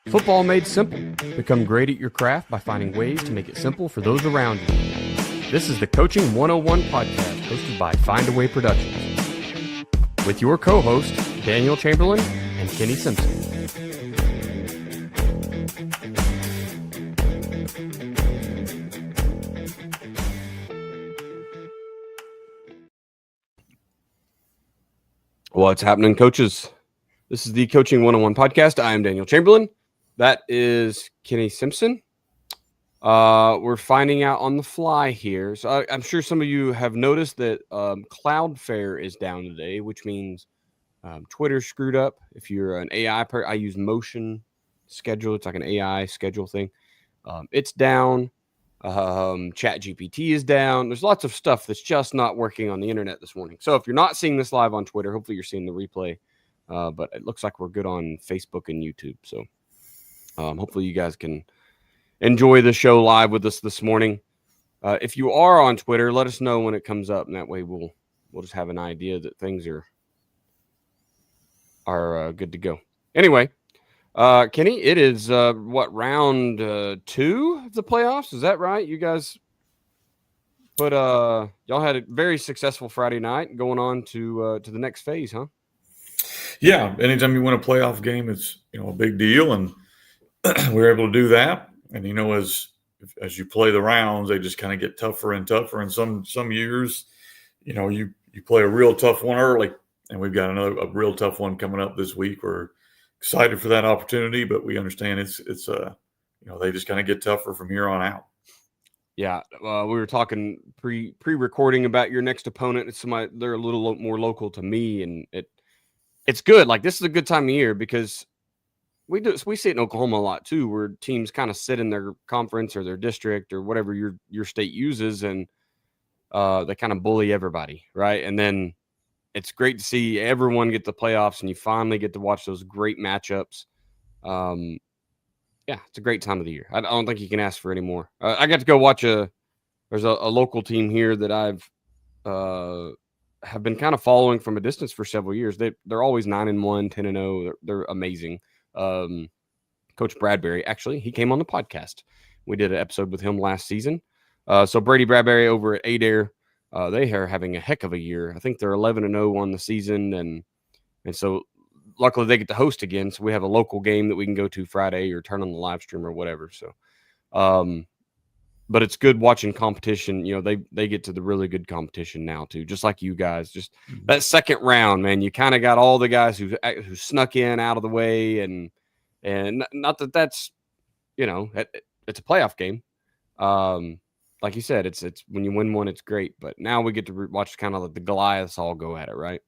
Football made simple. Become great at your craft by finding ways to make it simple for those around you. This is the Coaching 101 podcast hosted by Find a Way Productions with your co-host, Daniel Chamberlain and Kenny Simpson. What's happening, coaches? This is the Coaching 101 podcast. I am Daniel Chamberlain. That is Kenny Simpson. We're finding out on the fly here. So I'm sure some of you have noticed that Cloudflare is down today, which means Twitter screwed up. If you're an AI I use Motion Schedule. It's like an AI schedule thing. It's down. ChatGPT is down. There's lots of stuff that's just not working on the internet this morning. So if you're not seeing this live on Twitter, hopefully you're seeing the replay. But it looks like we're good on Facebook and YouTube. So hopefully you guys can enjoy the show live with us this morning. If you are on Twitter, let us know when it comes up, and that way we'll just have an idea that things are good to go. Anyway, Kenny, it is round 2 of the playoffs? Is that right? You guys put y'all had a very successful Friday night, going on to the next phase, huh? Yeah, anytime you win a playoff game, it's a big deal, and we're able to do that. And as you play the rounds, they just kind of get tougher and tougher. And some years, you play a real tough one early, and we've got a real tough one coming up this week. We're excited for that opportunity, but we understand it's they just kind of get tougher from here on out. Yeah, we were talking pre-recording about your next opponent. It's somebody, they're a little more local to me, and it's good. Like, this is a good time of year because we see it in Oklahoma a lot too, where teams kind of sit in their conference or their district or whatever your state uses, and they kind of bully everybody, right? And then it's great to see everyone get the playoffs, and you finally get to watch those great matchups. Yeah, it's a great time of the year. I don't think you can ask for any more. I got to go watch there's a local team here that I've have been kind of following from a distance for several years. They're always 9-1, 10-0. They're amazing. Coach Bradbury, actually, he came on the podcast. We did an episode with him last season. So Brady Bradbury over at Adair, they are having a heck of a year. I think they're 11-0 on the season, and so luckily they get to host again. So we have a local game that we can go to Friday or turn on the live stream or whatever. So, but it's good watching competition. They get to the really good competition now too, just like you guys. Just that second round, man, you kind of got all the guys who snuck in out of the way, and not that that's it's a playoff game. Like you said, it's when you win one, it's great. But now we get to watch kind of like the Goliaths all go at it, right?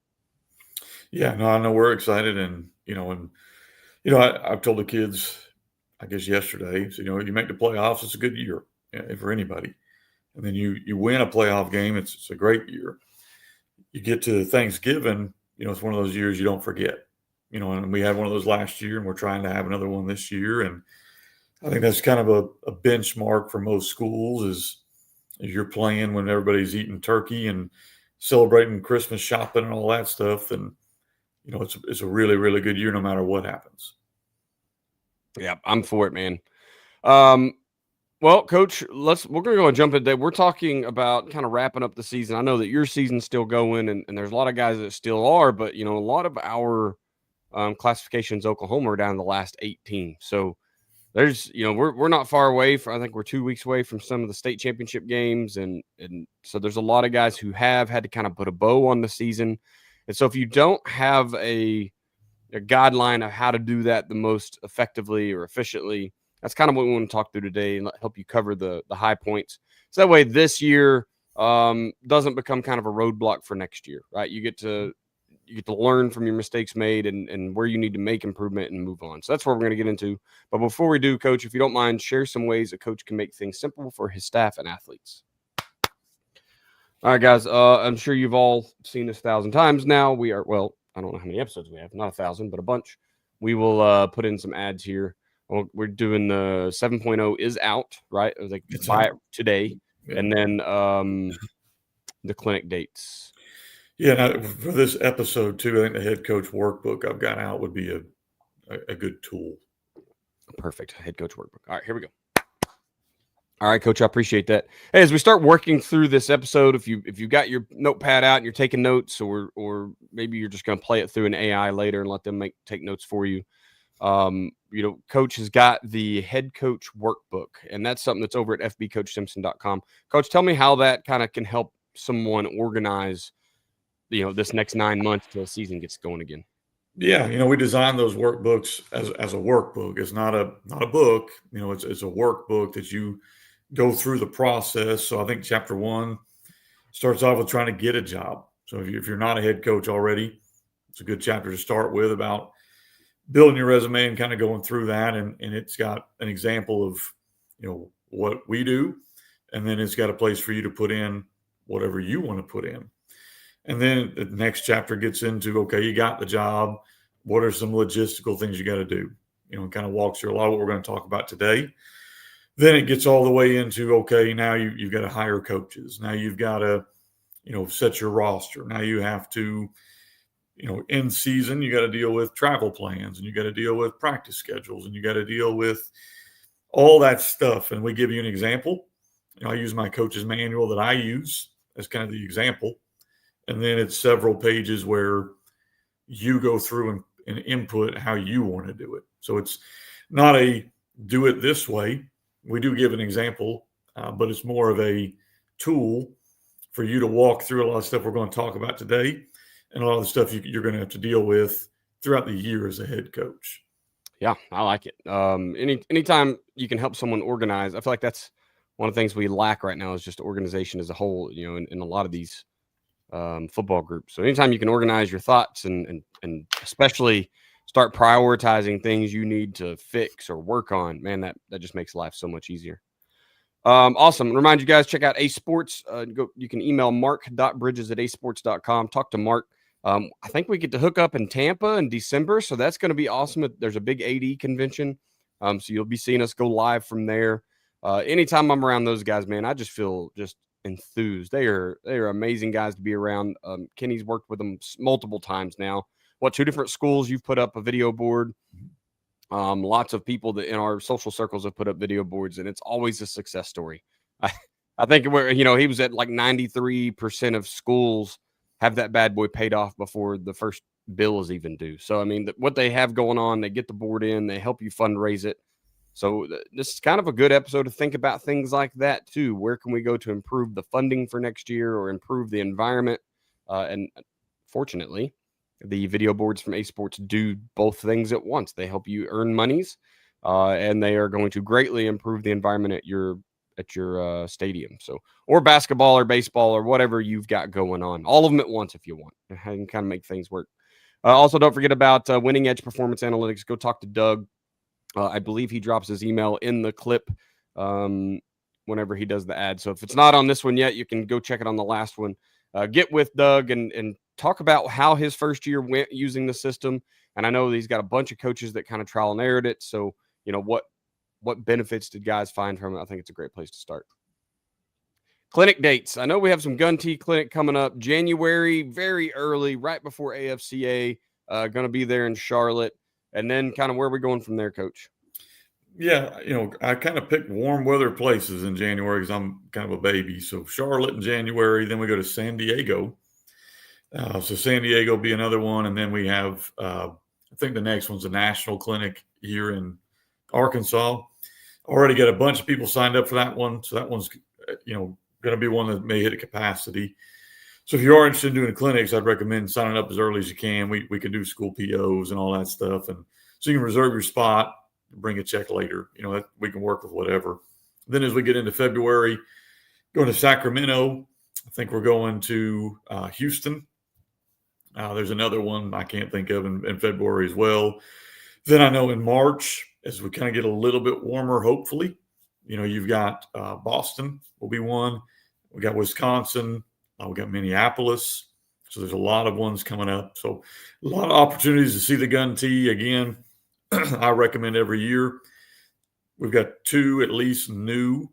Yeah, no, I know we're excited, and I've told the kids, I guess yesterday, so you make the playoffs, it's a good year for anybody, and then you win a playoff game, it's a great year. You get to Thanksgiving, it's one of those years you don't forget, and we had one of those last year, and we're trying to have another one this year, and I think that's kind of a benchmark for most schools is you're playing when everybody's eating turkey and celebrating Christmas shopping and all that stuff, and it's a really, really good year no matter what happens. Yeah, I'm for it, man. Well, Coach, we're going to go and jump in today. We're talking about kind of wrapping up the season. I know that your season's still going, and there's a lot of guys that still are, but, a lot of our classifications, Oklahoma, are down to the last 8 teams. So there's, we're not far away I think we're 2 weeks away from some of the state championship games. And so there's a lot of guys who have had to kind of put a bow on the season. And so if you don't have a guideline of how to do that the most effectively or efficiently, that's kind of what we want to talk through today and help you cover the high points. So that way this year doesn't become kind of a roadblock for next year, right? You get to learn from your mistakes made and where you need to make improvement and move on. So that's what we're going to get into. But before we do, Coach, if you don't mind, share some ways a coach can make things simple for his staff and athletes. All right, guys, I'm sure you've all seen this 1,000 times now. I don't know how many episodes we have, not 1,000, but a bunch. We will put in some ads here. We're doing the 7.0 is out, right? It was like buy it today. Yeah. And then the clinic dates. Yeah, now, for this episode too, I think the head coach workbook I've got out would be a good tool. Perfect. Head coach workbook. All right, here we go. All right, Coach, I appreciate that. Hey, as we start working through this episode, if you got your notepad out and you're taking notes, or maybe you're just going to play it through an AI later and let them take notes for you. Coach has got the head coach workbook, and that's something that's over at fbcoachsimpson.com. Coach, tell me how that kind of can help someone organize, this next 9 months till the season gets going again. Yeah, we designed those workbooks as a workbook. It's not a book. It's a workbook that you go through the process. So I think chapter 1 starts off with trying to get a job. So if you're not a head coach already, it's a good chapter to start with about building your resume and kind of going through that. And it's got an example of, what we do. And then it's got a place for you to put in whatever you want to put in. And then the next chapter gets into, okay, you got the job. What are some logistical things you got to do? And kind of walks through a lot of what we're going to talk about today. Then it gets all the way into, okay, now you've got to hire coaches. Now you've got to, set your roster. Now you have to, in season, you got to deal with travel plans, and you got to deal with practice schedules, and you got to deal with all that stuff. And we give you an example. I use my coach's manual that I use as kind of the example. And then it's several pages where you go through and input how you want to do it. So it's not a do it this way. We do give an example, but it's more of a tool for you to walk through a lot of stuff we're going to talk about today, and a lot of the stuff you're going to have to deal with throughout the year as a head coach. Yeah, I like it. Anytime you can help someone organize, I feel like that's one of the things we lack right now is just organization as a whole, in a lot of these football groups. So anytime you can organize your thoughts and especially start prioritizing things you need to fix or work on, man, that just makes life so much easier. Awesome. Remind you guys, check out Ace Sports. You can email mark.bridges@acesports.com. Talk to Mark. I think we get to hook up in Tampa in December, so that's going to be awesome. There's a big AD convention, so you'll be seeing us go live from there. Anytime I'm around those guys, man, I just feel just enthused. They are amazing guys to be around. Kenny's worked with them multiple times now. 2 different schools you've put up a video board. Lots of people that in our social circles have put up video boards, and it's always a success story. I think he was at like 93% of schools have that bad boy paid off before the first bill is even due. So, I mean, what they have going on, they get the board in, they help you fundraise it. So this is kind of a good episode to think about things like that too. Where can we go to improve the funding for next year or improve the environment? And fortunately, the video boards from Ace Sports do both things at once. They help you earn monies, and they are going to greatly improve the environment at your stadium. So, or basketball or baseball or whatever you've got going on. All of them at once if you want. You can kind of make things work. Also, don't forget about Winning Edge Performance Analytics. Go talk to Doug. I believe he drops his email in the clip whenever he does the ad. So if it's not on this one yet, you can go check it on the last one. Get with Doug and talk about how his first year went using the system. And I know he's got a bunch of coaches that kind of trial and errored it. So, what benefits did guys find from it? I think it's a great place to start. Clinic dates. I know we have some gun tea clinic coming up January, very early, right before AFCA. Going to be there in Charlotte. And then kind of where are we going from there, Coach? Yeah, I kind of picked warm weather places in January because I'm kind of a baby. So Charlotte in January, then we go to San Diego. So San Diego will be another one. And then we have, I think the next one's a national clinic here in Arkansas. Already got a bunch of people signed up for that one. So that one's, going to be one that may hit a capacity. So if you are interested in doing clinics, I'd recommend signing up as early as you can. We can do school POs and all that stuff. And so you can reserve your spot, bring a check later. We can work with whatever. Then as we get into February, going to Sacramento. I think we're going to Houston. There's another one I can't think of in February as well. Then I know in March, as we kind of get a little bit warmer, hopefully, you've got Boston will be one. We got Wisconsin. We got Minneapolis. So there's a lot of ones coming up. So a lot of opportunities to see the gun tea. Again, I recommend every year. We've got 2 at least new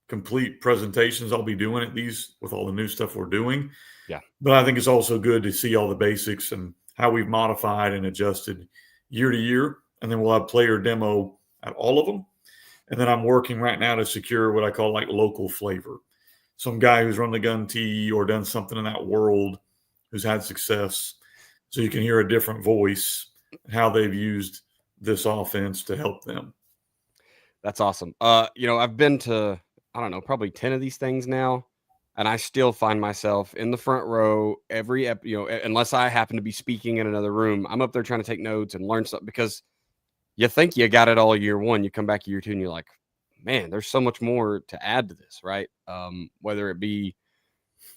complete presentations I'll be doing at these with all the new stuff we're doing. Yeah. But I think it's also good to see all the basics and how we've modified and adjusted year to year. And then we'll have player demo at all of them. And then I'm working right now to secure what I call like local flavor. Some guy who's run the gun tee or done something in that world who's had success. So you can hear a different voice and how they've used this offense to help them. That's awesome. I've been to, I don't know, probably 10 of these things now, and I still find myself in the front row unless I happen to be speaking in another room, I'm up there trying to take notes and learn stuff, because you think you got it all year one. You come back year two and you're like, man, there's so much more to add to this, right? Whether it be,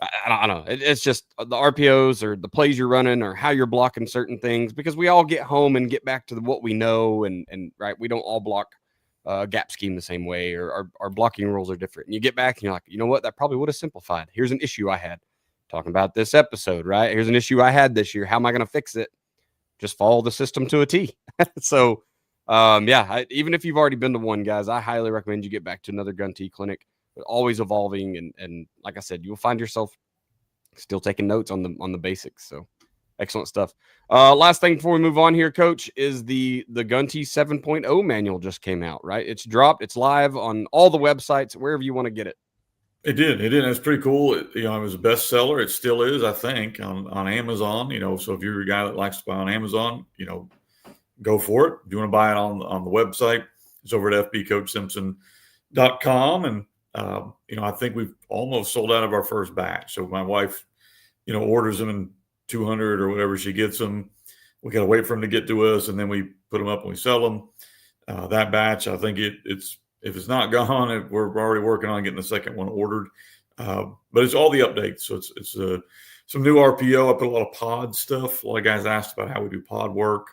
I don't know, it's just the RPOs or the plays you're running or how you're blocking certain things, because we all get home and get back to what we know, and right, we don't all block gap scheme the same way, or our blocking rules are different. And you get back and you're like, you know what, that probably would have simplified. Here's an issue I had talking about this episode, right? Here's an issue I had this year. How am I going to fix it? Just follow the system to a T. So, even if you've already been to one, guys, I highly recommend you get back to another gun tee clinic. They're always evolving, and like I said, you'll find yourself still taking notes on the basics. So, excellent stuff. Last thing before we move on here, Coach, is the Gun Tee 7.0 manual just came out, right? It's dropped. It's live on all the websites, wherever you want to get it. It did. It's pretty cool. It was a bestseller. It still is, I think, on Amazon. So if you're a guy that likes to buy on Amazon, go for it. If you want to buy it on the website, it's over at fbcoachsimpson.com. And, I think we've almost sold out of our first batch. So my wife, orders them in 200 or whatever she gets them. We got to wait for them to get to us, and then we put them up and we sell them. That batch, I think it's if it's not gone, we're already working on getting the second one ordered. But it's all the updates. So it's some new RPO. I put a lot of pod stuff. A lot of guys asked about how we do pod work.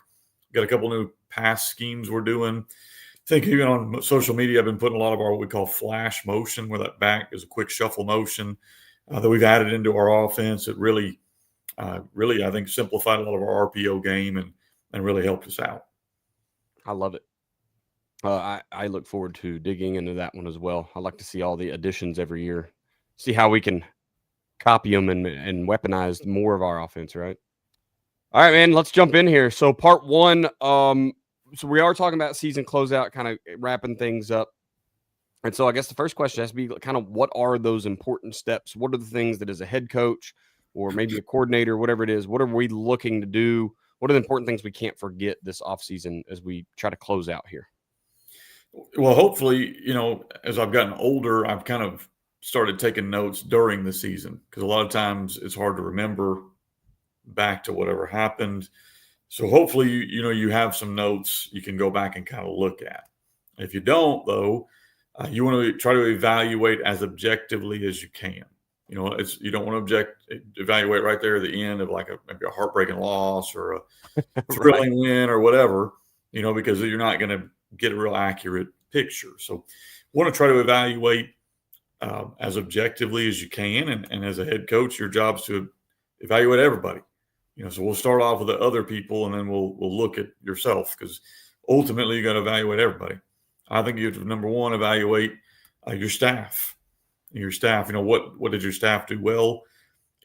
Got a couple new pass schemes we're doing. I think even on social media, I've been putting a lot of our what we call flash motion, where that back is a quick shuffle motion that we've added into our offense. It really, I think, simplified a lot of our RPO game and really helped us out. I love it. I look forward to digging into that one as well. I like to see all the additions every year, see how we can copy them and weaponize more of our offense, right? All right, man, let's jump in here. So part one, so we are talking about season closeout, kind of wrapping things up. And so I guess the first question has to be kind of, what are those important steps? What are the things that as a head coach or maybe a coordinator, whatever it is, what are we looking to do? What are the important things we can't forget this offseason as we try to close out here? Well, hopefully, as I've gotten older, I've kind of started taking notes during the season, because a lot of times it's hard to remember back to whatever happened. So hopefully, you have some notes you can go back and kind of look at. If you don't, though, you want to try to evaluate as objectively as you can. You don't want to evaluate right there at the end of like maybe a heartbreaking loss or a thrilling win or whatever, because you're not going to get a real accurate picture. So want to try to evaluate as objectively as you can. And as a head coach, your job is to evaluate everybody. So we'll start off with the other people, and then we'll look at yourself, because ultimately you got to evaluate everybody. I think you have to, number one, evaluate your staff. Your staff, what did your staff do well?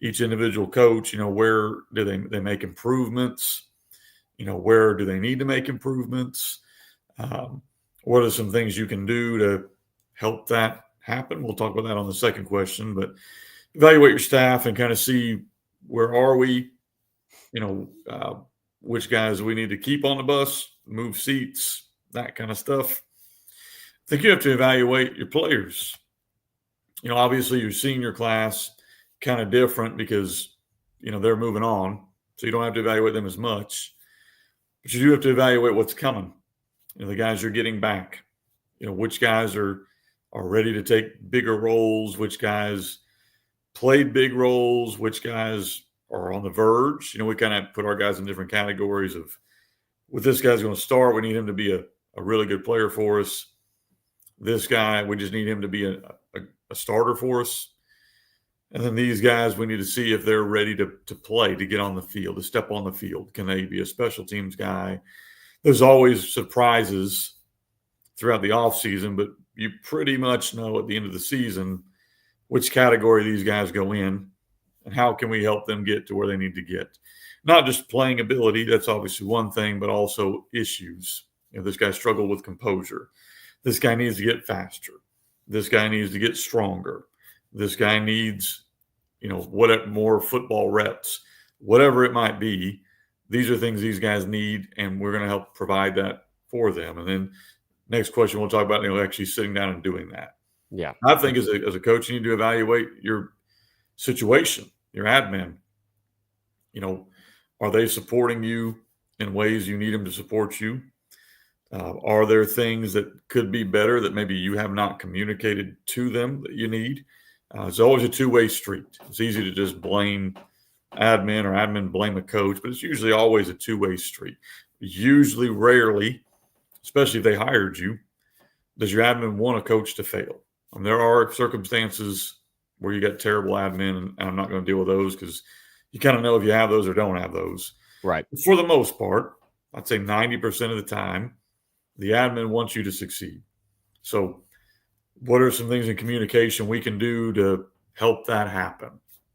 Each individual coach, where do they make improvements? Where do they need to make improvements? What are some things you can do to help that happen? We'll talk about that on the second question, but evaluate your staff and kind of see, where are we? Which guys we need to keep on the bus, move seats, that kind of stuff. I think you have to evaluate your players. Obviously your senior class kind of different because, they're moving on. So you don't have to evaluate them as much. But you do have to evaluate what's coming. The guys you're getting back. Which guys are ready to take bigger roles, which guys played big roles, which guys are on the verge. We kind of put our guys in different categories of, with this guy's going to start, we need him to be a really good player for us. This guy, we just need him to be a starter for us. And then these guys, we need to see if they're ready to play, to get on the field, to step on the field. Can they be a special teams guy? There's always surprises throughout the offseason, but you pretty much know at the end of the season which category these guys go in and how can we help them get to where they need to get. Not just playing ability, that's obviously one thing, but also issues. This guy struggled with composure. This guy needs to get faster. This guy needs to get stronger. This guy needs, what more football reps, whatever it might be. These are things these guys need, and we're going to help provide that for them. And then next question we'll talk about, actually sitting down and doing that. Yeah. I think as a coach, you need to evaluate your situation, your admin. Are they supporting you in ways you need them to support you? Are there things that could be better that maybe you have not communicated to them that you need? It's always a two-way street. It's easy to just blame admin or admin blame a coach, but it's usually always a two-way street. Usually, rarely, especially if they hired you, does your admin want a coach to fail? There are circumstances where you got terrible admin, and I'm not going to deal with those because you kind of know if you have those or don't have those. Right. But for the most part, I'd say 90% of the time, the admin wants you to succeed. So what are some things in communication we can do to help that happen?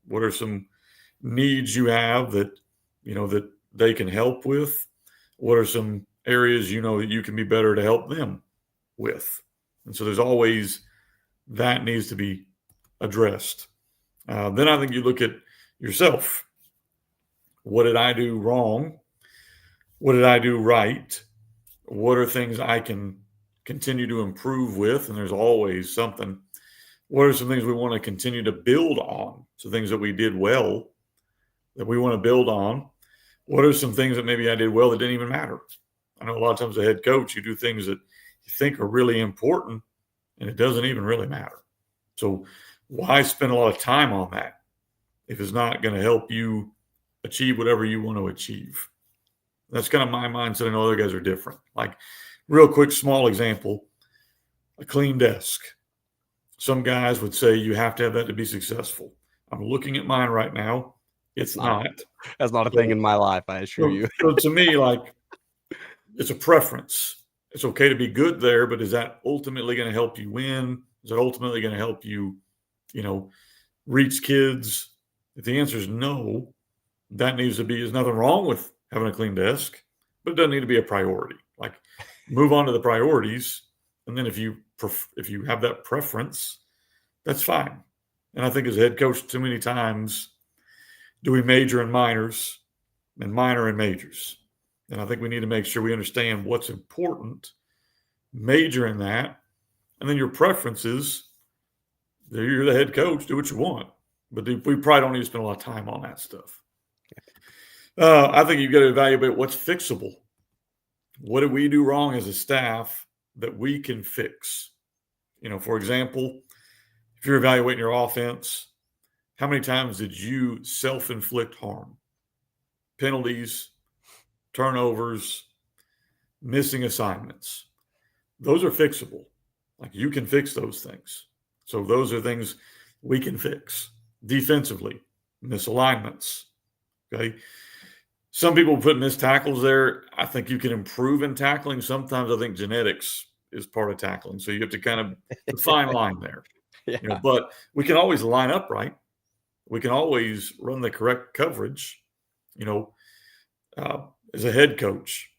What are some needs you have that they can help with? What are some areas that you can be better to help them with? And so there's always that needs to be addressed. Then I think you look at yourself. What did I do wrong? What did I do right? What are things I can continue to improve with? And there's always something. What are some things we want to continue to build on? So things that we did well that we want to build on. What are some things that maybe I did well that didn't even matter? I know a lot of times as a head coach, you do things that you think are really important and it doesn't even really matter. So why spend a lot of time on that if it's not going to help you achieve whatever you want to achieve? That's kind of my mindset. I know other guys are different. Like, real quick, small example, a clean desk. Some guys would say you have to have that to be successful. I'm looking at mine right now. It's not. That's not a thing in my life, I assure you. So to me, it's a preference. It's okay to be good there, but is that ultimately going to help you win? Is that ultimately going to help you, reach kids? If the answer is no, that needs to be, there's nothing wrong with having a clean desk, but it doesn't need to be a priority. Move on to the priorities. And then if you have that preference, that's fine. And I think as a head coach, too many times do we major in minors and minor in majors. And I think we need to make sure we understand what's important, major in that, and then your preferences, you're the head coach, do what you want. But we probably don't need to spend a lot of time on that stuff. I think you've got to evaluate what's fixable. What did we do wrong as a staff that we can fix? For example, if you're evaluating your offense, how many times did you self-inflict harm? Penalties, turnovers, missing assignments. Those are fixable. You can fix those things. So those are things we can fix. Defensively, misalignments. Okay. Some people put missed tackles there. I think you can improve in tackling. Sometimes I think genetics is part of tackling. So you have to kind of the fine line there. Yeah. But we can always line up right. We can always run the correct coverage. As a head coach,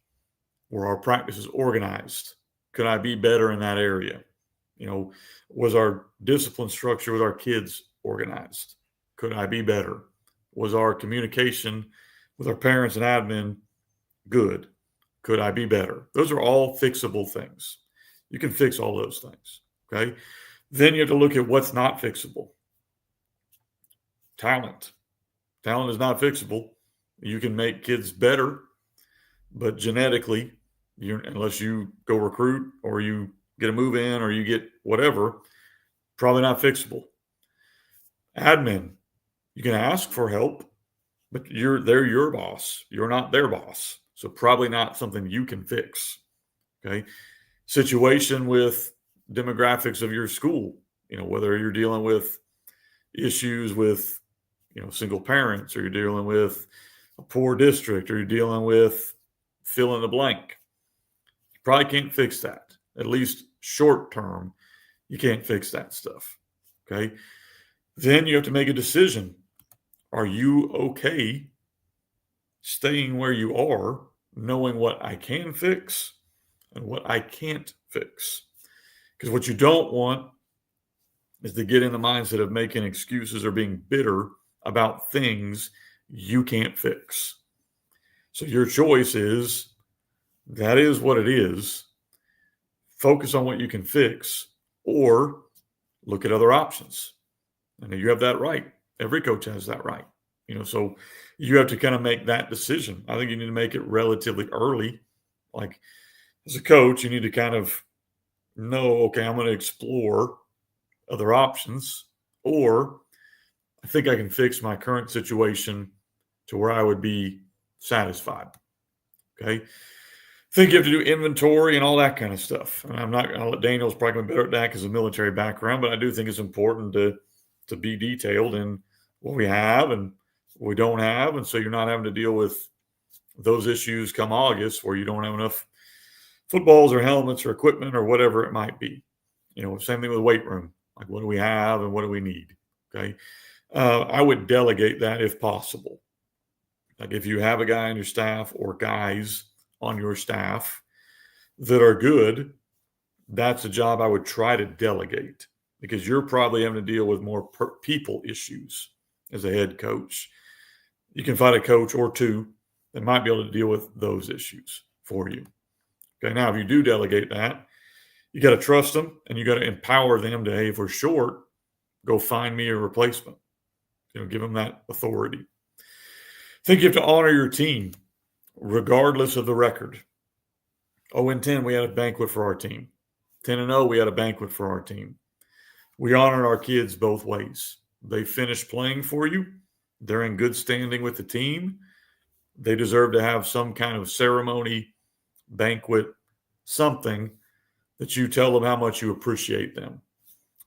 were our practices organized? Could I be better in that area? Was our discipline structure with our kids organized? Could I be better? Was our communication with our parents and admin good? Could I be better? Those are all fixable things. You can fix all those things, okay? Then you have to look at what's not fixable. Talent. Talent is not fixable. You can make kids better, but genetically, unless you go recruit or you get a move in or you get whatever, probably not fixable. Admin, you can ask for help, but they're your boss. You're not their boss. So probably not something you can fix. Okay. Situation with demographics of your school, whether you're dealing with issues with, single parents, or you're dealing with a poor district, or you're dealing with fill in the blank. You probably can't fix that, at least short term. You can't fix that stuff. Okay. Then you have to make a decision. Are you okay staying where you are, knowing what I can fix and what I can't fix? Because what you don't want is to get in the mindset of making excuses or being bitter about things you can't fix. So your choice is that is what it is. Focus on what you can fix or look at other options. And you have that right. Every coach has that right. So you have to kind of make that decision. I think you need to make it relatively early. Like as a coach, you need to kind of know, okay, I'm going to explore other options, or I think I can fix my current situation to where I would be satisfied. Okay. I think you have to do inventory and all that kind of stuff. And I'm not going to let Daniel's probably better at that because of military background, but I do think it's important to be detailed in what we have and what we don't have. And so you're not having to deal with those issues come August where you don't have enough footballs or helmets or equipment or whatever it might be. Same thing with the weight room. Like, what do we have and what do we need? Okay. I would delegate that if possible. Like if you have a guy on your staff or guys on your staff that are good, that's a job I would try to delegate because you're probably having to deal with more people issues as a head coach. You can find a coach or two that might be able to deal with those issues for you. Okay, now if you do delegate that, you got to trust them and you got to empower them to, hey, if we're short, go find me a replacement. Give them that authority. I think you have to honor your team regardless of the record. 0-10, we had a banquet for our team. 10-0, we had a banquet for our team. We honored our kids both ways. They finished playing for you. They're in good standing with the team. They deserve to have some kind of ceremony, banquet, something that you tell them how much you appreciate them.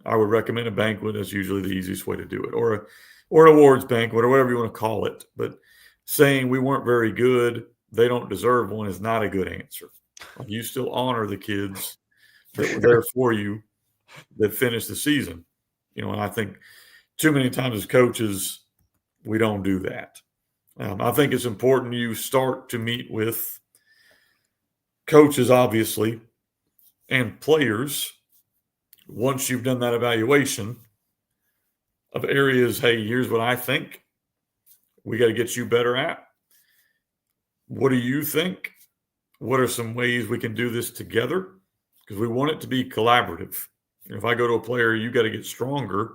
I would recommend a banquet. That's usually the easiest way to do it, or an awards banquet, or whatever you want to call it. But saying we weren't very good, they don't deserve one is not a good answer. Like, you still honor the kids that were there for you that finished the season. And I think too many times as coaches, we don't do that. I think it's important you start to meet with coaches, obviously, and players once you've done that evaluation of areas. Hey, here's what I think we got to get you better at. What do you think? What are some ways we can do this together? Because we want it to be collaborative. If I go to a player, you got to get stronger,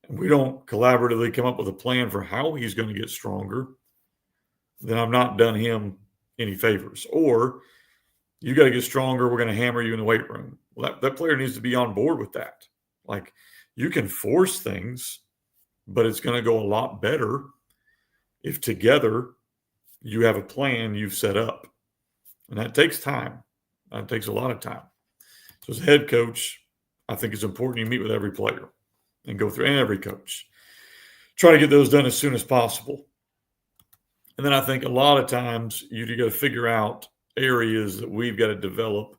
and we don't collaboratively come up with a plan for how he's going to get stronger, then I've not done him any favors. Or you got to get stronger, we're going to hammer you in the weight room. Well, that player needs to be on board with that. Like, you can force things, but it's going to go a lot better if together you have a plan you've set up. And that takes time. That takes a lot of time. So as a head coach, I think it's important you meet with every player and go through, and every coach. Try to get those done as soon as possible. And then I think a lot of times you got to figure out areas that we've got to develop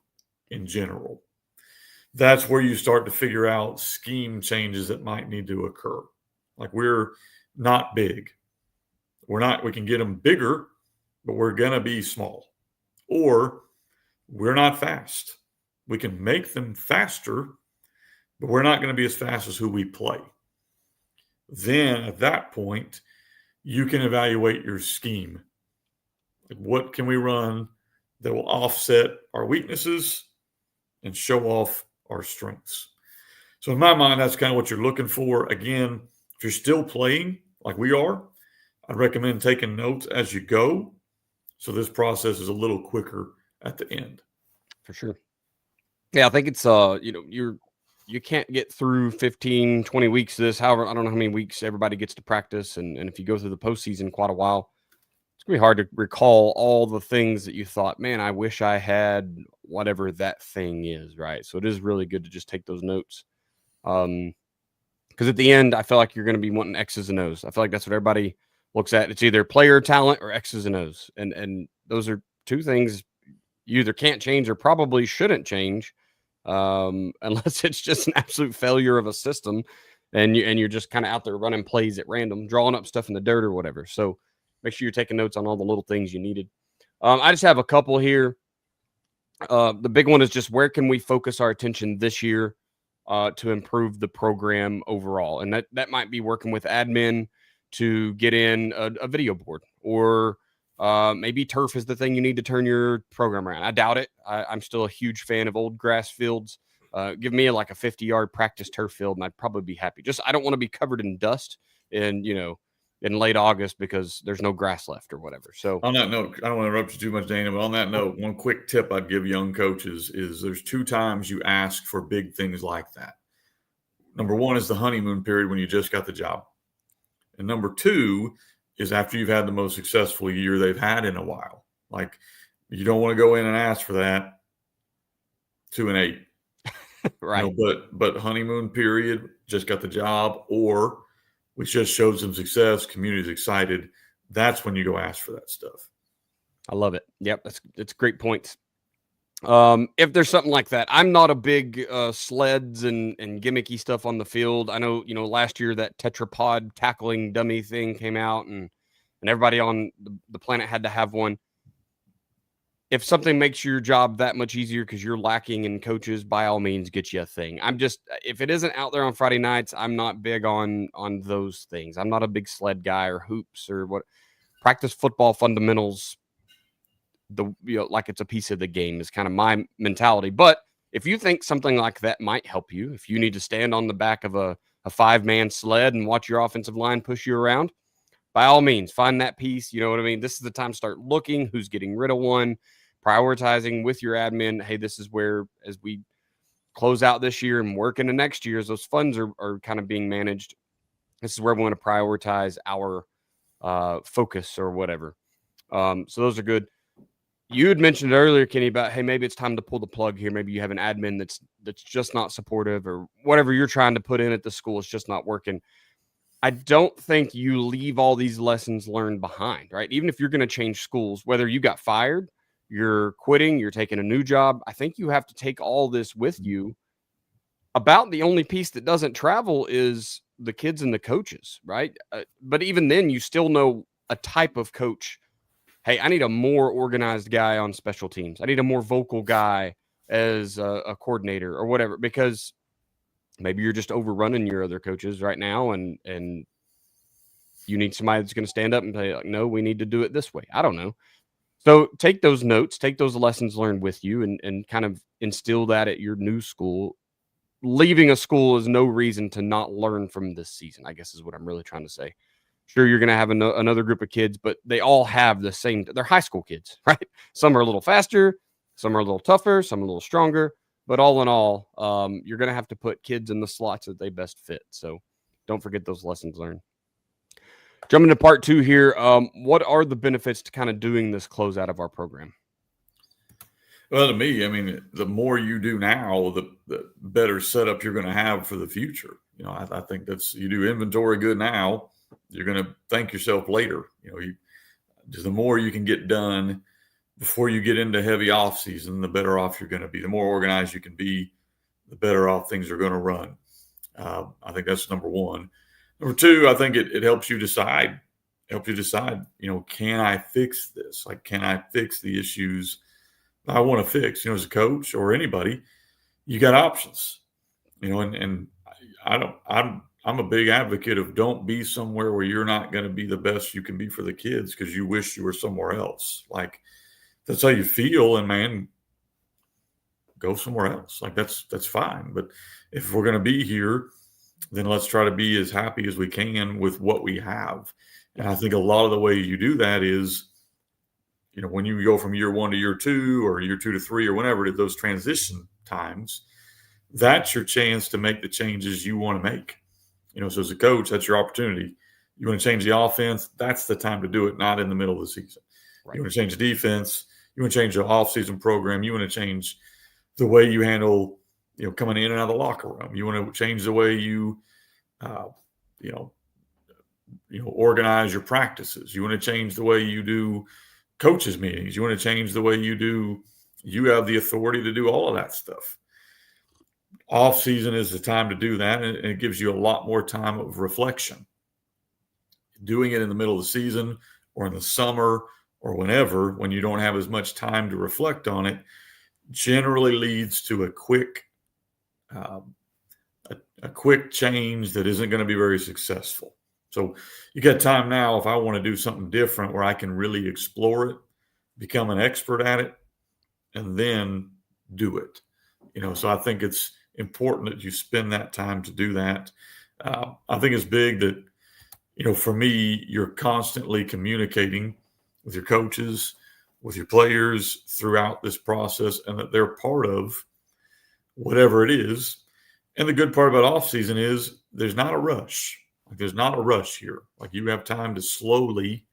in general. That's where you start to figure out scheme changes that might need to occur. Like, we're not big. We can get them bigger, but we're going to be small. Or we're not fast. We can make them faster, but we're not going to be as fast as who we play. Then at that point, you can evaluate your scheme. Like, what can we run that will offset our weaknesses and show off our strengths? So in my mind, that's kind of what you're looking for. Again, if you're still playing like we are, I'd recommend taking notes as you go, so this process is a little quicker at the end. For sure. Yeah, I think it's you can't get through 15, 20 weeks of this. However, I don't know how many weeks everybody gets to practice, and if you go through the postseason quite a while, it's gonna be hard to recall all the things that you thought, man, I wish I had whatever that thing is, right? So it is really good to just take those notes. Because at the end, I feel like you're going to be wanting X's and O's. I feel like that's what everybody looks at. It's either player talent or X's and O's. And those are two things you either can't change or probably shouldn't change unless it's just an absolute failure of a system, and you're just kind of out there running plays at random, drawing up stuff in the dirt or whatever. So make sure you're taking notes on all the little things you needed. I just have a couple here. The big one is just where can we focus our attention this year to improve the program overall, and that might be working with admin to get in a video board, or maybe turf is the thing you need to turn your program around. I doubt it. I'm still a huge fan of old grass fields. Give me like a 50-yard practice turf field, and I'd probably be happy. Just I don't want to be covered in dust and in late August because there's no grass left or whatever. So on that note, I don't want to interrupt you too much, Dana, but on that note, one quick tip I'd give young coaches is there's 2 times you ask for big things like that. Number 1 is the honeymoon period when you just got the job. And number 2 is after you've had the most successful year they've had in a while. Like, you don't want to go in and ask for that 2-8. right. But honeymoon period, just got the job, or we just showed some success, community's excited. That's when you go ask for that stuff. I love it. Yep, that's great points. If there's something like that, I'm not a big sleds and gimmicky stuff on the field. I know, last year that tetrapod tackling dummy thing came out, and everybody on the planet had to have one. If something makes your job that much easier because you're lacking in coaches, by all means, get you a thing. If it isn't out there on Friday nights, I'm not big on those things. I'm not a big sled guy or hoops or what. Practice football fundamentals, like it's a piece of the game is kind of my mentality. But if you think something like that might help you, if you need to stand on the back of a 5-man sled and watch your offensive line push you around, by all means, find that piece. You know what I mean? This is the time to start looking who's getting rid of one, prioritizing with your admin. Hey, this is where, as we close out this year and work into next year, as those funds are kind of being managed, this is where we want to prioritize our focus or whatever. So those are good. You had mentioned earlier, Kenny, about, hey, maybe it's time to pull the plug here. Maybe you have an admin that's just not supportive, or whatever you're trying to put in at the school is just not working. I don't think you leave all these lessons learned behind, right? Even if you're going to change schools, whether you got fired, you're quitting, you're taking a new job, I think you have to take all this with you. About the only piece that doesn't travel is the kids and the coaches, right? But even then, you still know a type of coach. Hey, I need a more organized guy on special teams. I need a more vocal guy as a coordinator or whatever, because maybe you're just overrunning your other coaches right now, and you need somebody that's going to stand up and say, like, no, we need to do it this way. I don't know. So take those notes, take those lessons learned with you, and kind of instill that at your new school. Leaving a school is no reason to not learn from this season, I guess is what I'm really trying to say. Sure, you're going to have another group of kids, but they all have the same. They're high school kids, right? Some are a little faster, some are a little tougher, some a little stronger. But all in all, you're going to have to put kids in the slots that they best fit. So don't forget those lessons learned. Jumping to part 2 here, what are the benefits to kind of doing this closeout of our program? Well, to me, I mean, the more you do now, the better setup you're going to have for the future. I think you do inventory good now, you're going to thank yourself later. The more you can get done before you get into heavy off season, the better off you're going to be. The more organized you can be, the better off things are going to run. I think that's number 1. Number 2, I think it helps you decide. Can I fix this? Like, can I fix the issues I want to fix? As a coach or anybody, you got options. And I'm a big advocate of don't be somewhere where you're not going to be the best you can be for the kids because you wish you were somewhere else. Like, that's how you feel, and man, go somewhere else. Like, that's fine. But if we're going to be here, then let's try to be as happy as we can with what we have. And I think a lot of the way you do that is, when you go from year 1 to year 2 or year 2 to 3 or whenever it is, those transition times, that's your chance to make the changes you want to make. So as a coach, that's your opportunity. You want to change the offense, that's the time to do it, not in the middle of the season. Right. You want to change the defense, you want to change the off-season program, you want to change the way you handle, coming in and out of the locker room. You want to change the way you, organize your practices. You want to change the way you do coaches meetings. You want to change the way you have the authority to do all of that stuff. off season is the time to do that, and it gives you a lot more time of reflection. Doing it in the middle of the season or in the summer or whenever, when you don't have as much time to reflect on it, generally leads to a quick change that isn't going to be very successful. So you got time now. If I want to do something different where I can really explore it, become an expert at it, and then do it. So I think it's important that you spend that time to do that. I think it's big that, for me, you're constantly communicating with your coaches, with your players throughout this process, and that they're part of whatever it is. And the good part about off season is there's not a rush. There's not a rush here. You have time to slowly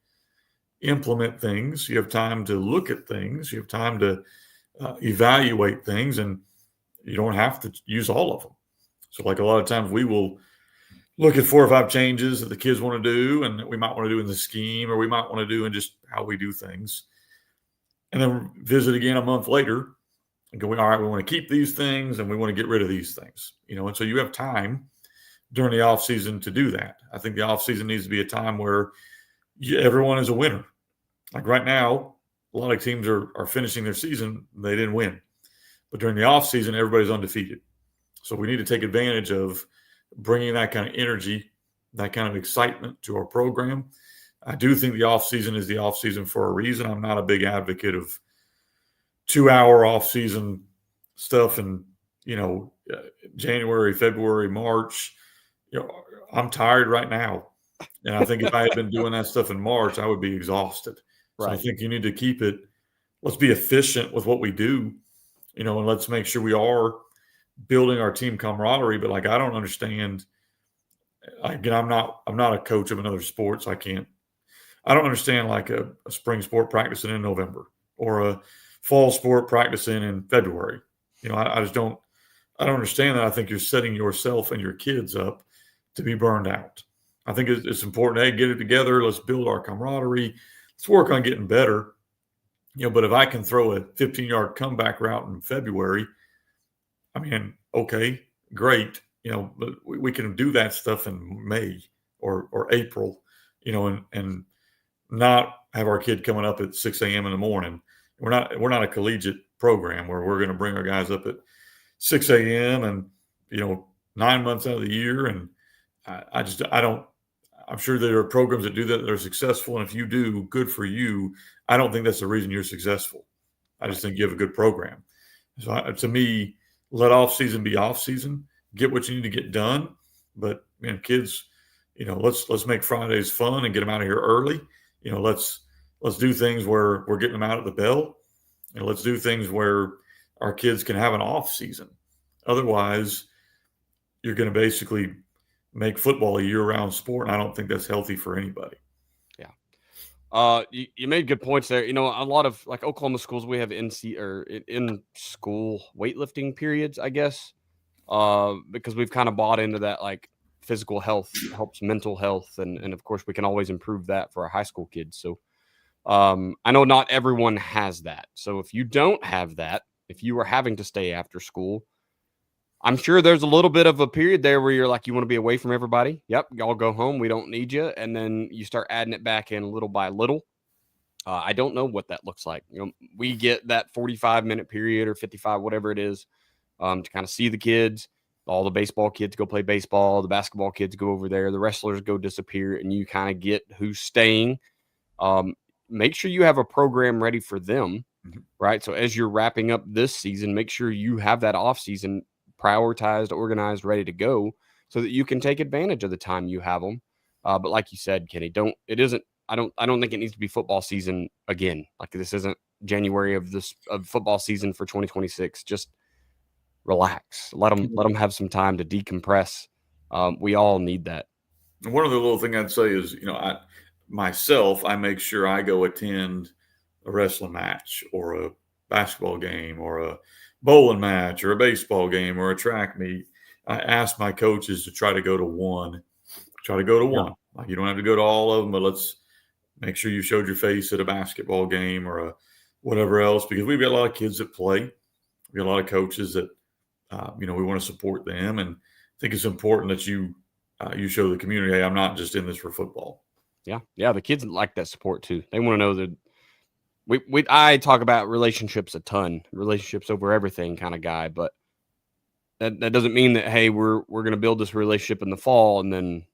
implement things. You have time to look at things. You have time to evaluate things, and you don't have to use all of them. So a lot of times we will look at 4 or 5 changes that the kids want to do and that we might want to do in the scheme, or we might want to do in just how we do things. And then visit again a month later and go, all right, we want to keep these things and we want to get rid of these things. And so you have time during the off season to do that. I think the off season needs to be a time where everyone is a winner. Right now, a lot of teams are finishing their season, they didn't win. But during the off season, everybody's undefeated. So we need to take advantage of bringing that kind of energy, that kind of excitement to our program. I do think the off season is the off season for a reason. I'm not a big advocate of 2-hour off season stuff in January, February, March. I'm tired right now. And I think if I had been doing that stuff in March, I would be exhausted. Right. So I think you need to keep it. Let's be efficient with what we do, and let's make sure we are building our team camaraderie. But I don't understand. Again, I'm not a coach of another sport, so I don't understand a spring sport practicing in November or a fall sport practicing in February. I just don't understand that. I think you're setting yourself and your kids up to be burned out. I think it's important. Hey, get it together. Let's build our camaraderie. Let's work on getting better. But if I can throw a 15-yard comeback route in February, okay, great. But we can do that stuff in May or April, and not have our kid coming up at 6 a.m. in the morning. We're not a collegiate program where we're going to bring our guys up at 6 a.m. and 9 months out of the year. And I'm sure there are programs that do that are successful. And if you do, good for you. I don't think that's the reason you're successful. I just think you have a good program. So to me, let off season be off season. Get what you need to get done. But kids, let's make Fridays fun and get them out of here early. Let's do things where we're getting them out at the bell, and let's do things where our kids can have an off season. Otherwise, you're going to basically make football a year-round sport, and I don't think that's healthy for anybody. Yeah. You made good points there. A lot of Oklahoma schools, we have in school weightlifting periods, I guess, because we've kind of bought into that physical health helps mental health, and of course we can always improve that for our high school kids. So I know not everyone has that. So if you don't have that, if you are having to stay after school, I'm sure there's a little bit of a period there where you're you want to be away from everybody. Yep, y'all go home. We don't need you. And then you start adding it back in little by little. I don't know what that looks like. We get that 45-minute period or 55, whatever it is, to kind of see the kids. All the baseball kids go play baseball. The basketball kids go over there. The wrestlers go disappear, and you kind of get who's staying. Make sure you have a program ready for them, right? So as you're wrapping up this season, make sure you have that off season prioritized, organized, ready to go, so that you can take advantage of the time you have them. But like you said, Kenny, I don't think it needs to be football season again. This isn't January of football season for 2026. Just relax. Let them have some time to decompress. We all need that. And one other little thing I'd say is, I make sure I go attend a wrestling match or a basketball game or a bowling match or a baseball game or a track meet. I ask my coaches to try to go to one. Yeah. You don't have to go to all of them, but let's make sure you showed your face at a basketball game or a whatever else, because we've got a lot of kids that play. We got a lot of coaches that We want to support them, and I think it's important that you show the community, hey, I'm not just in this for football. Yeah. The kids like that support too. They want to know that I talk about relationships a ton, relationships over everything kind of guy, but that doesn't mean that, hey, we're going to build this relationship in the fall and then,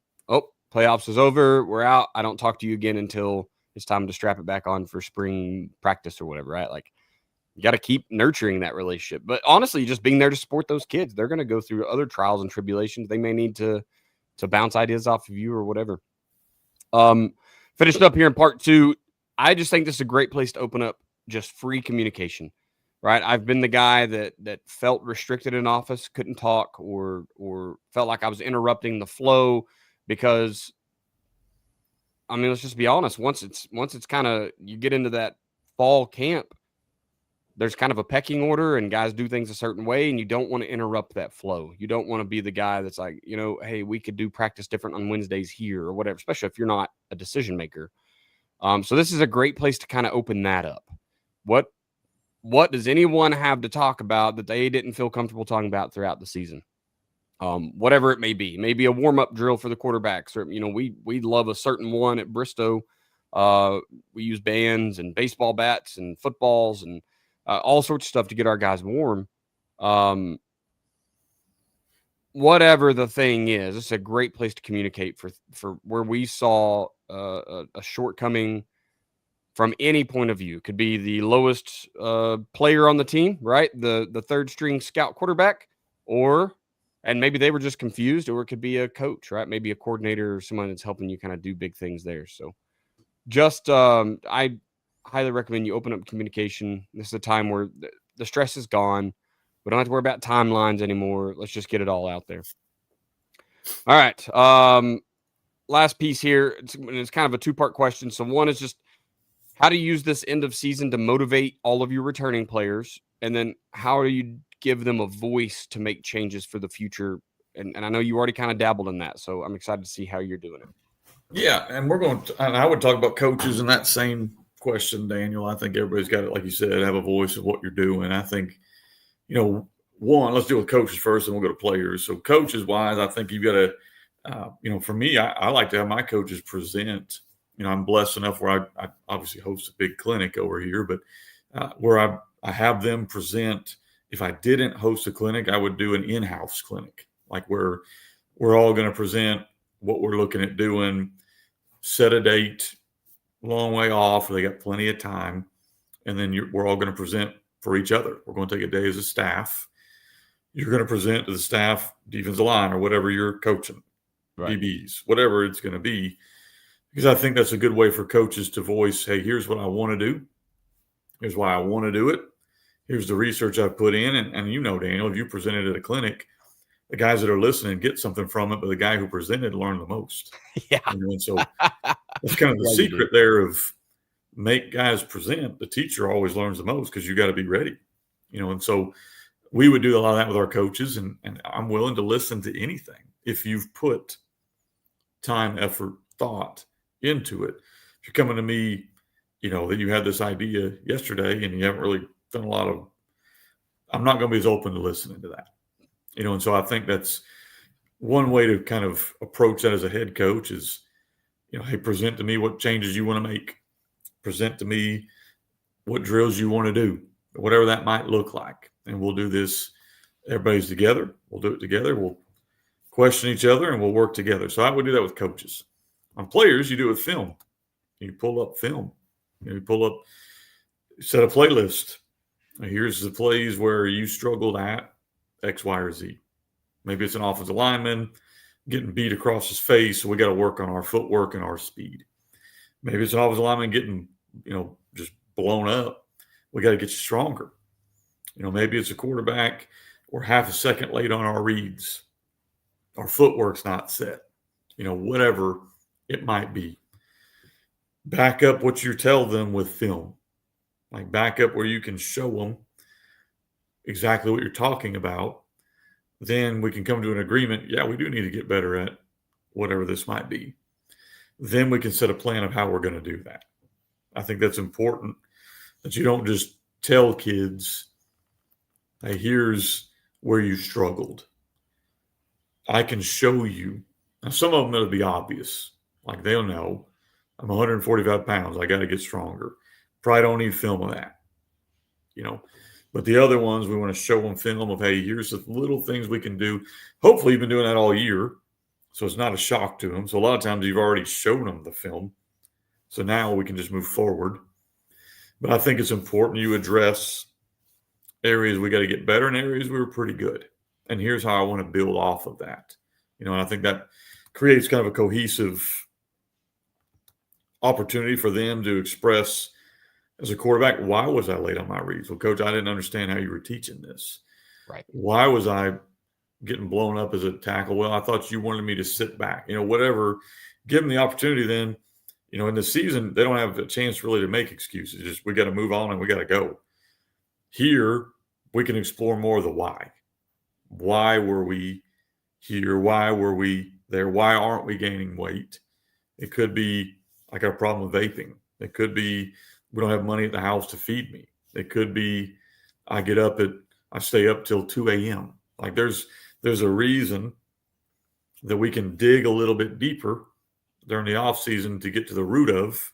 playoffs is over, we're out. I don't talk to you again until it's time to strap it back on for spring practice or whatever, right? Like, you got to keep nurturing that relationship. But honestly, just being there to support those kids, they're going to go through other trials and tribulations. They may need to bounce ideas off of you or whatever. Finishing up here in part 2, I just think this is a great place to open up just free communication, right? I've been the guy that felt restricted in office, couldn't talk, or felt like I was interrupting the flow because, I mean, let's just be honest. Once it's kind of, you get into that fall camp, there's kind of a pecking order and guys do things a certain way, and you don't want to interrupt that flow. You don't want to be the guy that's like, hey, we could do practice different on Wednesdays here or whatever, especially if you're not a decision maker. So this is a great place to kind of open that up. What does anyone have to talk about that they didn't feel comfortable talking about throughout the season? Whatever it may be, maybe a warm-up drill for the quarterbacks, or, we love a certain one at Bristow. We use bands and baseball bats and footballs and all sorts of stuff to get our guys warm. Whatever the thing is, it's a great place to communicate for where we saw a shortcoming from any point of view. Could be the lowest player on the team, right? The third string scout quarterback, and maybe they were just confused, or it could be a coach, right? Maybe a coordinator or someone that's helping you kind of do big things there. So just, I highly recommend you open up communication. This is a time where the stress is gone. We don't have to worry about timelines anymore. Let's just get it all out there. All right. Last piece here. It's kind of a 2-part question. So one is just how to use this end of season to motivate all of your returning players. And then how do you give them a voice to make changes for the future? And I know you already kind of dabbled in that, so I'm excited to see how you're doing it. Yeah, and I would talk about coaches in that same question, Daniel. I think everybody's got to, like you said, have a voice of what you're doing. I think, one, let's deal with coaches first, and we'll go to players. So coaches wise, I think you've got to, for me, I like to have my coaches present. I'm blessed enough where I obviously host a big clinic over here, but where I have them present. If I didn't host a clinic, I would do an in-house clinic, like where we're all going to present what we're looking at doing, set a date, long way off, they got plenty of time, and then we're all going to present for each other. We're going to take a day as a staff. You're going to present to the staff, defensive line, or whatever you're coaching, right. DBs, whatever it's going to be, because I think that's a good way for coaches to voice, hey, here's what I want to do. Here's why I want to do it. Here's the research I've put in. And Daniel, if you presented at a clinic, the guys that are listening get something from it, but the guy who presented learned the most. Yeah. And so that's kind of the secret there of make guys present. The teacher always learns the most because you got to be ready. And so we would do a lot of that with our coaches, and I'm willing to listen to anything if you've put time, effort, thought into it. If you're coming to me, that you had this idea yesterday and you haven't really done a lot of, I'm not going to be as open to listening to that. And so I think that's one way to kind of approach that as a head coach is, hey, present to me what changes you want to make. Present to me what drills you want to do, whatever that might look like. And we'll do this. Everybody's together. We'll do it together. We'll question each other and we'll work together. So I would do that with coaches. On players, you do it with film. You pull up film. Set a playlist. Here's the plays where you struggled at X, Y, or Z. Maybe it's an offensive lineman getting beat across his face, so we got to work on our footwork and our speed. Maybe it's an offensive lineman getting, just blown up. We got to get you stronger. Maybe it's a quarterback. We're half a second late on our reads. Our footwork's not set. Whatever it might be. Back up what you tell them with film. Like back up where you can show them exactly what you're talking about. Then we can come to an agreement. Yeah, we do need to get better at whatever this might be. Then we can set a plan of how we're going to do that. I think that's important, that you don't just tell kids, hey, here's where you struggled. I can show you. Now, some of them it'll be obvious. Like they'll know I'm 145 pounds. I got to get stronger. Probably don't need film of that, you know. But the other ones, we want to show them film of, hey, here's the little things we can do. Hopefully, you've been doing that all year, so it's not a shock to them. So a lot of times, you've already shown them the film. So now we can just move forward. But I think it's important you address areas we got to get better and areas we were pretty good. And here's how I want to build off of that. You know, and I think that creates kind of a cohesive opportunity for them to express as a quarterback, why was I late on my reads? Well, coach, I didn't understand how you were teaching this. Right. Why was I getting blown up as a tackle? Well, I thought you wanted me to sit back, you know, whatever. Give them the opportunity then. You know, in the season, they don't have a chance really to make excuses. Just we got to move on and we got to go. Here, we can explore more of the why. Why were we here? Why were we there? Why aren't we gaining weight? It could be I got a problem with vaping. It could be we don't have money at the house to feed me. It could be I stay up till 2 a.m. Like there's a reason that we can dig a little bit deeper during the off season to get to the root of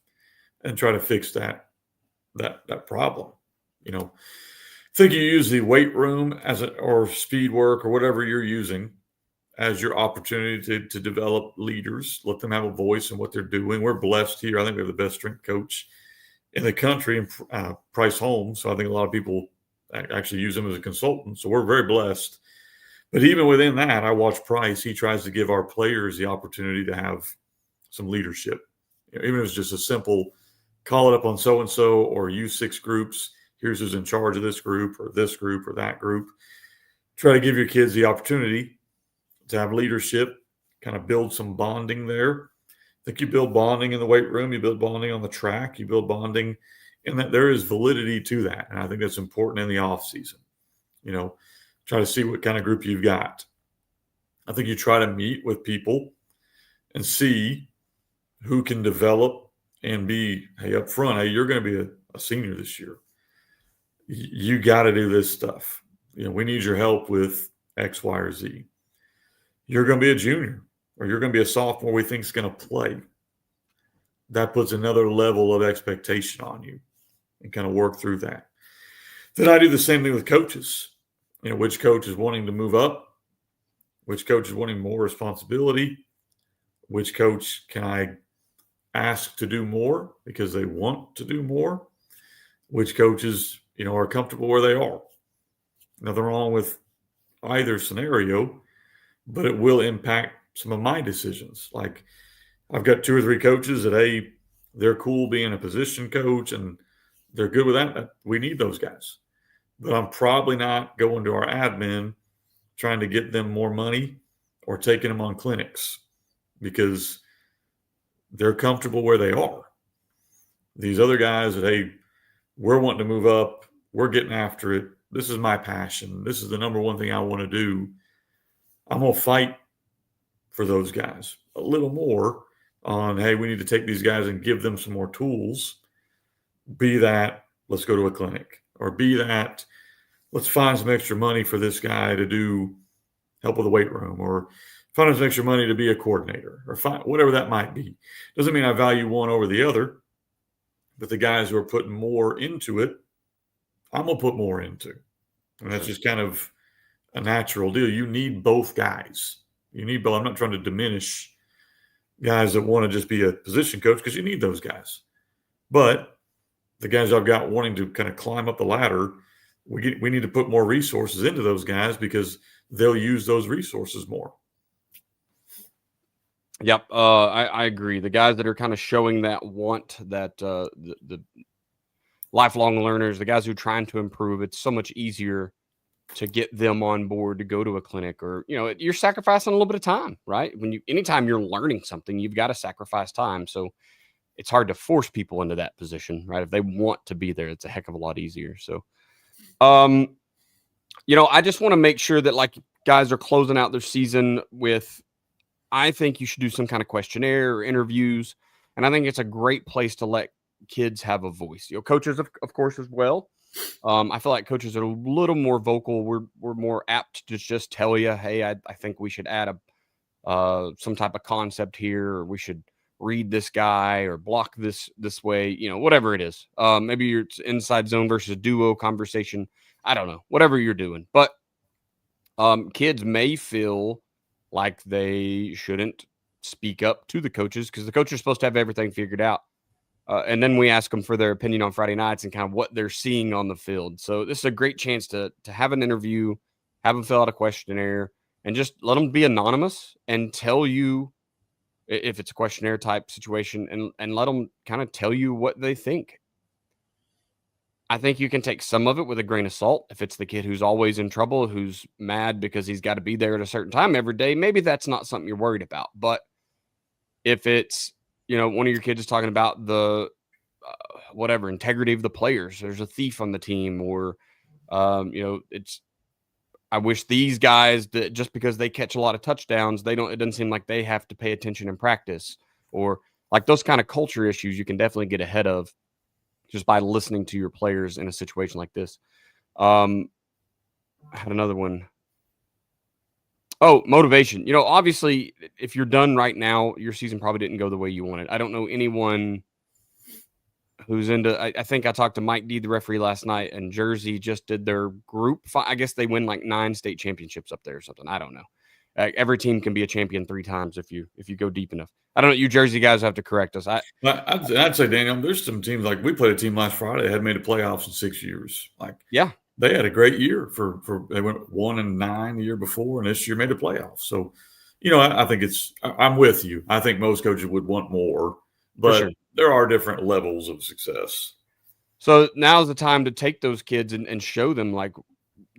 and try to fix that problem. You know, I think you use the weight room or speed work or whatever you're using as your opportunity to develop leaders, let them have a voice in what they're doing. We're blessed here. I think we have the best strength coach in the country, Price Holmes. So I think a lot of people actually use him as a consultant. So we're very blessed. But even within that, I watch Price. He tries to give our players the opportunity to have some leadership. You know, even if it's just a simple call it up on so-and-so or use 6 groups. Here's who's in charge of this group or that group. Try to give your kids the opportunity to have leadership, kind of build some bonding there. I think you build bonding in the weight room, you build bonding on the track, you build bonding, and that there is validity to that. And I think that's important in the off season. You know, try to see what kind of group you've got. I think you try to meet with people and see who can develop and be, hey, up front, hey, you're going to be a senior this year. You got to do this stuff. You know, we need your help with X, Y, or Z. You're going to be a junior or you're going to be a sophomore we think is going to play. That puts another level of expectation on you and kind of work through that. Then I do the same thing with coaches. You know, which coach is wanting to move up? Which coach is wanting more responsibility? Which coach can I ask to do more because they want to do more? Which coaches, you know, are comfortable where they are? Nothing wrong with either scenario, but it will impact some of my decisions. Like I've got 2 or 3 coaches that, hey, they're cool being a position coach and they're good with that. We need those guys. But I'm probably not going to our admin trying to get them more money or taking them on clinics because they're comfortable where they are. These other guys that, hey, we're wanting to move up. We're getting after it. This is my passion. This is the number one thing I want to do. I'm going to fight for those guys a little more on, hey, we need to take these guys and give them some more tools. Be that, let's go to a clinic. Or be that, let's find some extra money for this guy to do help with the weight room. Or find some extra money to be a coordinator. Or whatever that might be. Doesn't mean I value one over the other. But the guys who are putting more into it, I'm going to put more into. And that's just kind of a natural deal. You need both guys. You need both. I'm not trying to diminish guys that want to just be a position coach because you need those guys. But the guys I've got wanting to kind of climb up the ladder, we need to put more resources into those guys because they'll use those resources more. Yep, I agree. The guys that are kind of showing that want, that the lifelong learners, the guys who are trying to improve, it's so much easier to get them on board to go to a clinic, or, you know, you're sacrificing a little bit of time, right? Anytime you're learning something, you've got to sacrifice time. So it's hard to force people into that position, right? If they want to be there, it's a heck of a lot easier. So, you know, I just want to make sure that, like, guys are closing out their season with, I think you should do some kind of questionnaire or interviews. And I think it's a great place to let kids have a voice. You know, coaches, of course, as well. I feel like coaches are a little more vocal. We're more apt to just tell you, hey, I think we should add some type of concept here, or we should read this guy or block this way, whatever it is. Maybe it's inside zone versus duo conversation. I don't know, whatever you're doing. But kids may feel like they shouldn't speak up to the coaches because the coach is supposed to have everything figured out. And then we ask them for their opinion on Friday nights and kind of what they're seeing on the field. So this is a great chance to have an interview, have them fill out a questionnaire, and just let them be anonymous and tell you if it's a questionnaire type situation, and let them kind of tell you what they think. I think you can take some of it with a grain of salt. If it's the kid who's always in trouble, who's mad because he's got to be there at a certain time every day, maybe that's not something you're worried about. But if it's, one of your kids is talking about the whatever integrity of the players, there's a thief on the team, or it's, I wish these guys that just because they catch a lot of touchdowns, it doesn't seem like they have to pay attention in practice, or like those kind of culture issues you can definitely get ahead of just by listening to your players in a situation like this. I had another one. Oh, motivation. Obviously, if you're done right now, your season probably didn't go the way you wanted. I don't know anyone who's into. I think I talked to Mike D, the referee, last night, and Jersey just did their group. I guess they win like 9 state championships up there or something. I don't know. Every team can be a champion 3 times if you go deep enough. I don't know. You Jersey guys have to correct us. I'd say, Daniel, there's some teams like we played a team last Friday that had made the playoffs in 6 years. Yeah, they had a great year for they went 1-9 the year before, and this year made the playoffs. So, I think I'm with you. I think most coaches would want more, but there are different levels of success. So now's the time to take those kids and show them, like,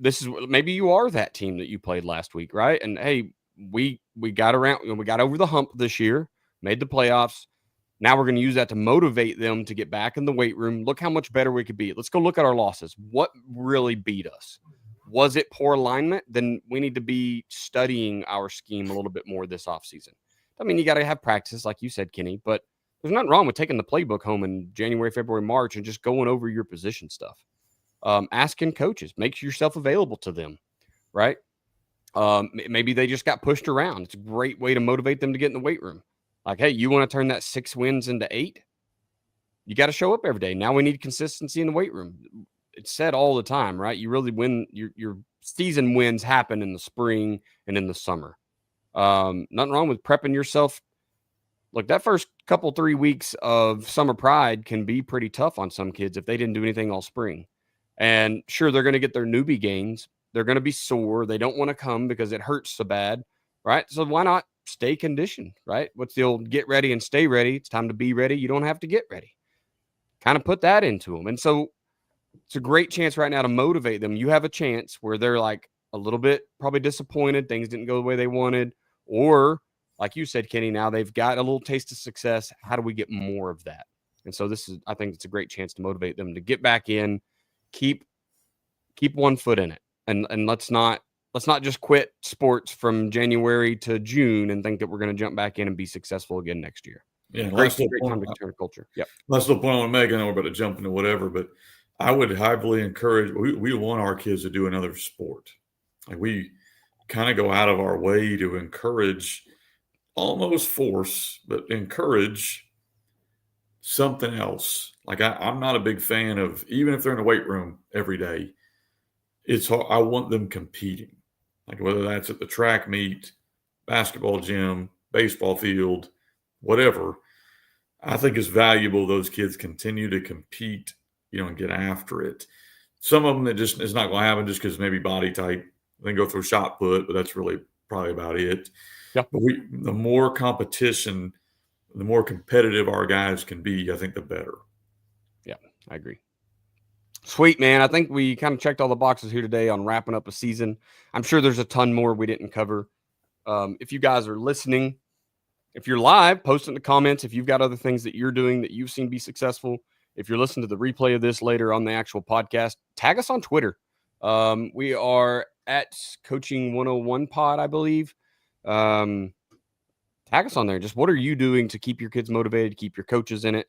this is, maybe you are that team that you played last week, right? And hey, we got over the hump this year, made the playoffs. Now we're going to use that to motivate them to get back in the weight room. Look how much better we could be. Let's go look at our losses. What really beat us? Was it poor alignment? Then we need to be studying our scheme a little bit more this offseason. I mean, you got to have practice, like you said, Kenny, but there's nothing wrong with taking the playbook home in January, February, March and just going over your position stuff. Asking coaches, make yourself available to them, right? Maybe they just got pushed around. It's a great way to motivate them to get in the weight room. Like, hey, you want to turn that 6 wins into 8? You got to show up every day. Now we need consistency in the weight room. It's said all the time, right? You really win. Your season wins happen in the spring and in the summer. Nothing wrong with prepping yourself. Look, that first 3 weeks of summer pride can be pretty tough on some kids if they didn't do anything all spring. And sure, they're going to get their newbie gains. They're going to be sore. They don't want to come because it hurts so bad, right? So why not stay conditioned, right? What's the old get ready and stay ready? It's time to be ready. You don't have to get ready. Kind of put that into them. And so it's a great chance right now to motivate them. You have a chance where they're like a little bit probably disappointed. Things didn't go the way they wanted. Or like you said, Kenny, now they've got a little taste of success. How do we get more of that? And so I think it's a great chance to motivate them to get back in, keep one foot in it. And let's not just quit sports from January to June and think that we're going to jump back in and be successful again next year. Yeah, great time to turn a culture. Yeah. Last little point I want to make, I know we're about to jump into whatever, but I would highly encourage, we want our kids to do another sport. Like, we kind of go out of our way to encourage, almost force, but encourage something else. Like, I'm not a big fan of, even if they're in the weight room every day, I want them competing. Like, whether that's at the track meet, basketball gym, baseball field, whatever, I think it's valuable those kids continue to compete, and get after it. Some of them, it just is not going to happen just because maybe body type. They go through shot put, but that's really probably about it. Yeah. But the more competition, the more competitive our guys can be, I think the better. Yeah, I agree. Sweet, man. I think we kind of checked all the boxes here today on wrapping up a season. I'm sure there's a ton more we didn't cover. If you guys are listening, if you're live, post in the comments. If you've got other things that you're doing that you've seen be successful, if you're listening to the replay of this later on the actual podcast, tag us on Twitter. We are at Coaching 101 Pod, I believe. Tag us on there. Just what are you doing to keep your kids motivated, keep your coaches in it,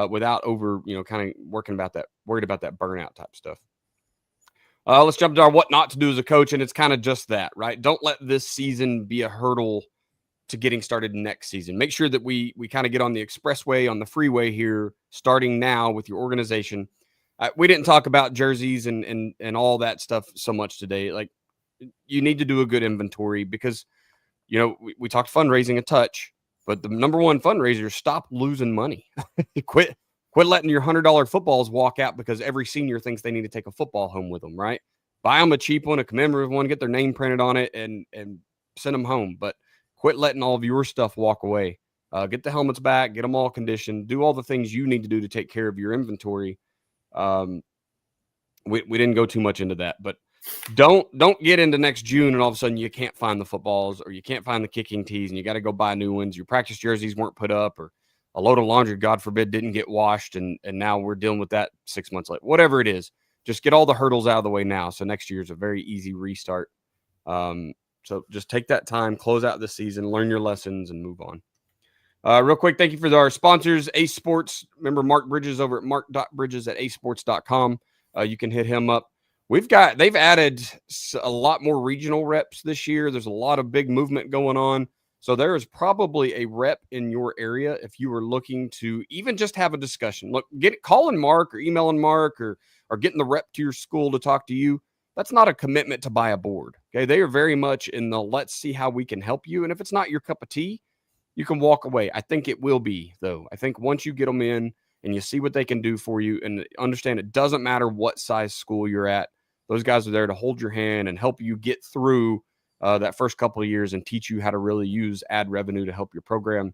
without over, kind of worried about that burnout type stuff. Let's jump to our what not to do as a coach, and it's kind of just that, right? Don't let this season be a hurdle to getting started next season. Make sure that we kind of get on the expressway, on the freeway here, starting now with your organization. We didn't talk about jerseys and all that stuff so much today. Like, you need to do a good inventory because, you know, we talked fundraising a touch, but the number one fundraiser, stop losing money. Quit letting your $100 footballs walk out because every senior thinks they need to take a football home with them, right? Buy them a cheap one, a commemorative one, get their name printed on it, and send them home. But quit letting all of your stuff walk away. Get the helmets back, get them all conditioned, do all the things you need to do to take care of your inventory. We didn't go too much into that, but don't get into next June and all of a sudden you can't find the footballs or you can't find the kicking tees and you got to go buy new ones. Your practice jerseys weren't put up, or a load of laundry, God forbid, didn't get washed, and now we're dealing with that 6 months later. Whatever it is, just get all the hurdles out of the way now. So next year's a very easy restart. So just take that time, close out the season, learn your lessons, and move on. Real quick, thank you for our sponsors, Ace Sports. Remember Mark Bridges over at mark.bridges@acesports.com. You can hit him up. They've added a lot more regional reps this year. There's a lot of big movement going on. So there is probably a rep in your area if you were looking to even just have a discussion. Look, calling Mark or emailing Mark or getting the rep to your school to talk to you. That's not a commitment to buy a board. Okay. They are very much in the let's see how we can help you. And if it's not your cup of tea, you can walk away. I think it will be, though. I think once you get them in and you see what they can do for you and understand it doesn't matter what size school you're at, those guys are there to hold your hand and help you get through that first couple of years and teach you how to really use ad revenue to help your program.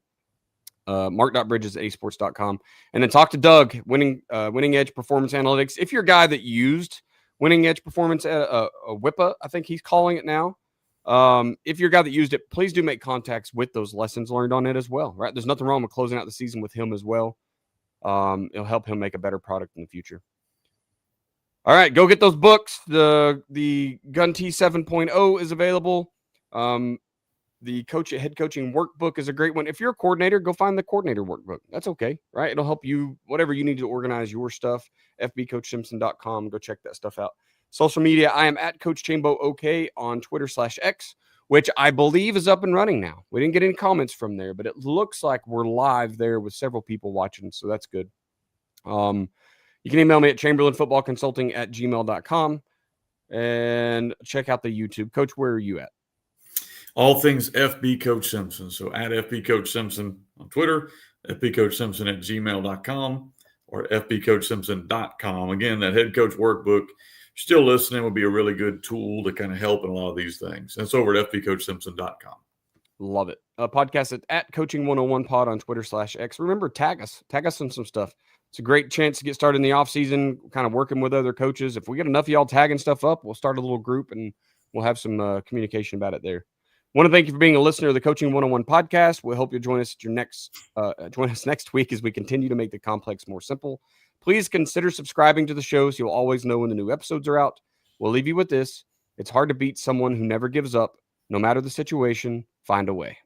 Mark.bridges@acesports.com. And then talk to Doug, Winning Edge Performance Analytics. If you're a guy that used Winning Edge Performance, a WIPA, I think he's calling it now. If you're a guy that used it, please do make contacts with those lessons learned on it as well, right? There's nothing wrong with closing out the season with him as well. It'll help him make a better product in the future. All right, go get those books. The Gun T 7.0 is available. The head coaching workbook is a great one. If you're a coordinator, go find the coordinator workbook. That's okay, right? It'll help you, whatever you need to organize your stuff. FBCoachSimpson.com. Go check that stuff out. Social media, I am at Coach Chambo OK on Twitter/X, which I believe is up and running now. We didn't get any comments from there, but it looks like we're live there with several people watching, so that's good. You can email me at chamberlainfootballconsulting@gmail.com and check out the YouTube. Coach, where are you at? All things FB Coach Simpson. So at FB Coach Simpson on Twitter, fbcoachsimpson@gmail.com, or fbcoachsimpson.com. Again, that head coach workbook, still listening, would be a really good tool to kind of help in a lot of these things. That's over at fbcoachsimpson.com. Love it. Podcast at Coaching101pod on Twitter/X. Remember, tag us on some stuff. It's a great chance to get started in the off season, kind of working with other coaches. If we get enough of y'all tagging stuff up, we'll start a little group and we'll have some communication about it there. Want to thank you for being a listener of the Coaching 101 podcast. We hope you'll join us next week as we continue to make the complex more simple. Please consider subscribing to the show so you'll always know when the new episodes are out. We'll leave you with this. It's hard to beat someone who never gives up. No matter the situation, find a way.